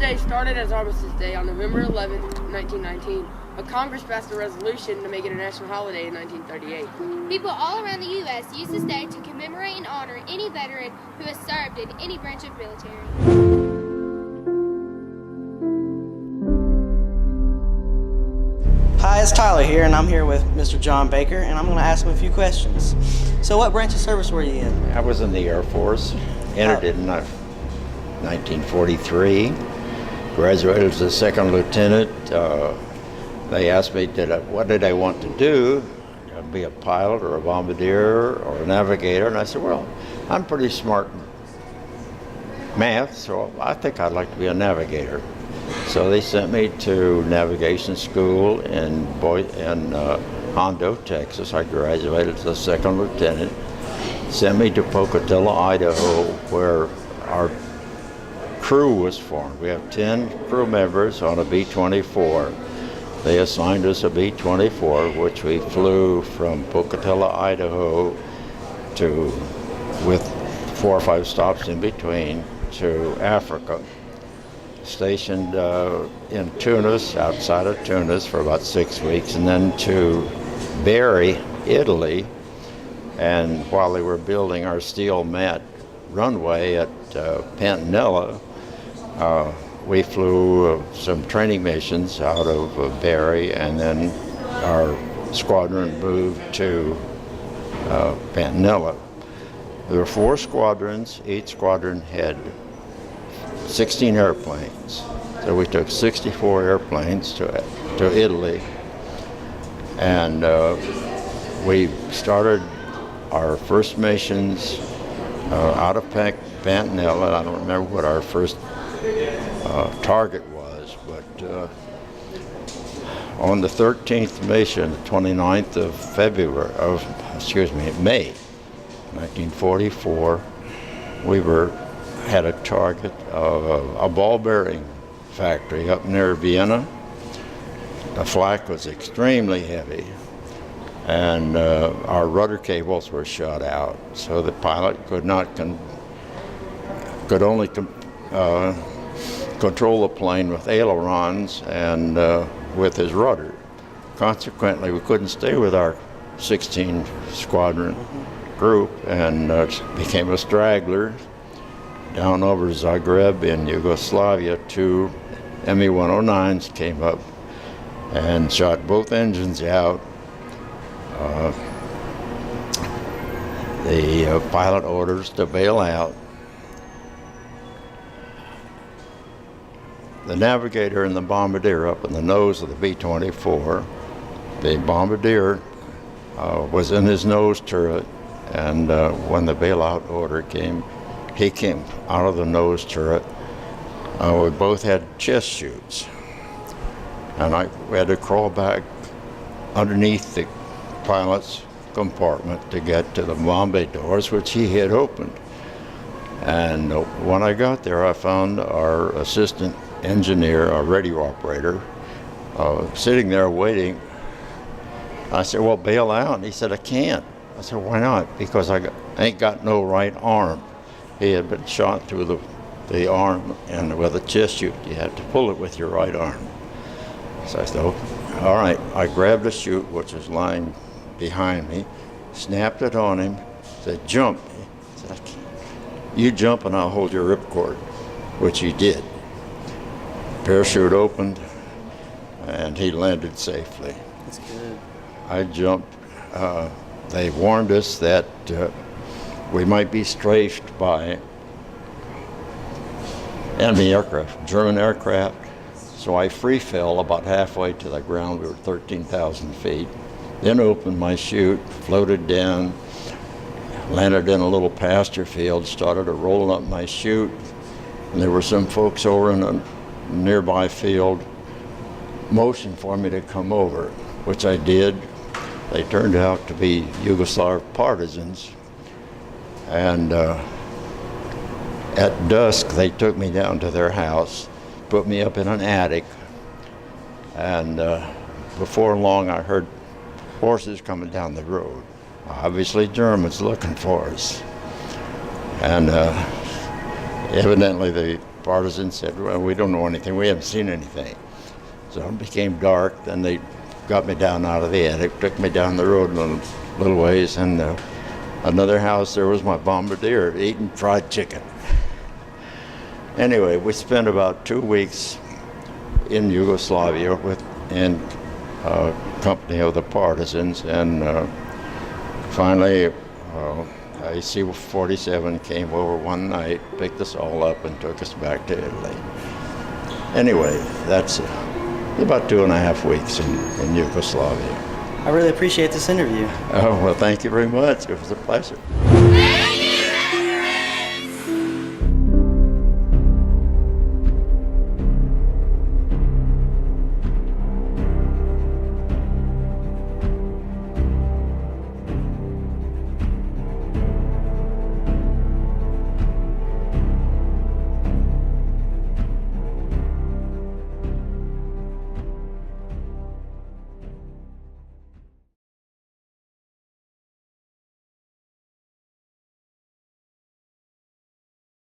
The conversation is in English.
Day started as Armistice Day on November 11, 1919, but Congress passed a resolution to make it a national holiday in 1938. People all around the U.S. use this day to commemorate and honor any veteran who has served in any branch of military. Hi, it's Tyler here, and I'm here with Mr. John Baker, and I'm going to ask him a few questions. So what branch of service were you in? I was in the Air Force, entered in 1943, graduated as a second lieutenant. They asked me what did I want to do, be a pilot or a bombardier or a navigator, and I said, well, I'm pretty smart in math, so I think I'd like to be a navigator. So they sent me to navigation school in Hondo, Texas. I graduated as a second lieutenant. Sent me to Pocatello, Idaho, where our crew was formed. We have 10 crew members on a B-24. They assigned us a B-24, which we flew from Pocatello, Idaho with 4 or 5 stops in between, to Africa. Stationed in Tunis, outside of Tunis, for about 6 weeks, and then to Bari, Italy. And while they were building our steel mat runway at Pantanella, we flew some training missions out of Bari, and then our squadron moved to Pantanella. There were 4 squadrons. Each squadron had 16 airplanes. So we took 64 airplanes to Italy, and we started our first missions out of Pantanella. I don't remember what our first target was, but on the 13th mission, the 29th of May 1944, we had a target of a ball bearing factory up near Vienna. The flak was extremely heavy, and our rudder cables were shut out, so the pilot could only control the plane with ailerons and with his rudder. Consequently, we couldn't stay with our 16 squadron group, and became a straggler. Down over Zagreb in Yugoslavia, 2 Me-109s came up and shot both engines out. The pilot orders to bail out. The navigator and the bombardier up in the nose of the B-24. The bombardier was in his nose turret, and when the bailout order came, he came out of the nose turret. We both had chest chutes, and we had to crawl back underneath the pilot's compartment to get to the bomb bay doors, which he had opened. And when I got there, I found our assistant engineer, our radio operator, sitting there waiting. I said, well, bail out. And he said, I can't. I said, why not? Because I ain't got no right arm. He had been shot through the arm, and with a chest chute, you had to pull it with your right arm. So I said, oh, all right. I grabbed a chute, which was lying behind me, snapped it on him, said, jump. He said, I can't. You jump and I'll hold your ripcord, which he did. Parachute opened, and he landed safely. That's good. I jumped. They warned us that we might be strafed by enemy aircraft, German aircraft. So I free fell about halfway to the ground. We were 13,000 feet. Then opened my chute, floated down, landed in a little pasture field, started to roll up my chute. And there were some folks over in a nearby field motioned for me to come over, which I did. They turned out to be Yugoslav partisans. And at dusk, they took me down to their house, put me up in an attic, and before long I heard horses coming down the road. Obviously Germans looking for us. And Evidently, the partisans said, well, we don't know anything. We haven't seen anything. So it became dark. Then they got me down out of the attic, took me down the road a little ways, and another house, there was my bombardier eating fried chicken. Anyway, we spent about 2 weeks in Yugoslavia in company of the partisans, and finally a C-47 came over one night, picked us all up, and took us back to Italy. Anyway, that's about 2.5 weeks in Yugoslavia. I really appreciate this interview. Oh, well, thank you very much. It was a pleasure.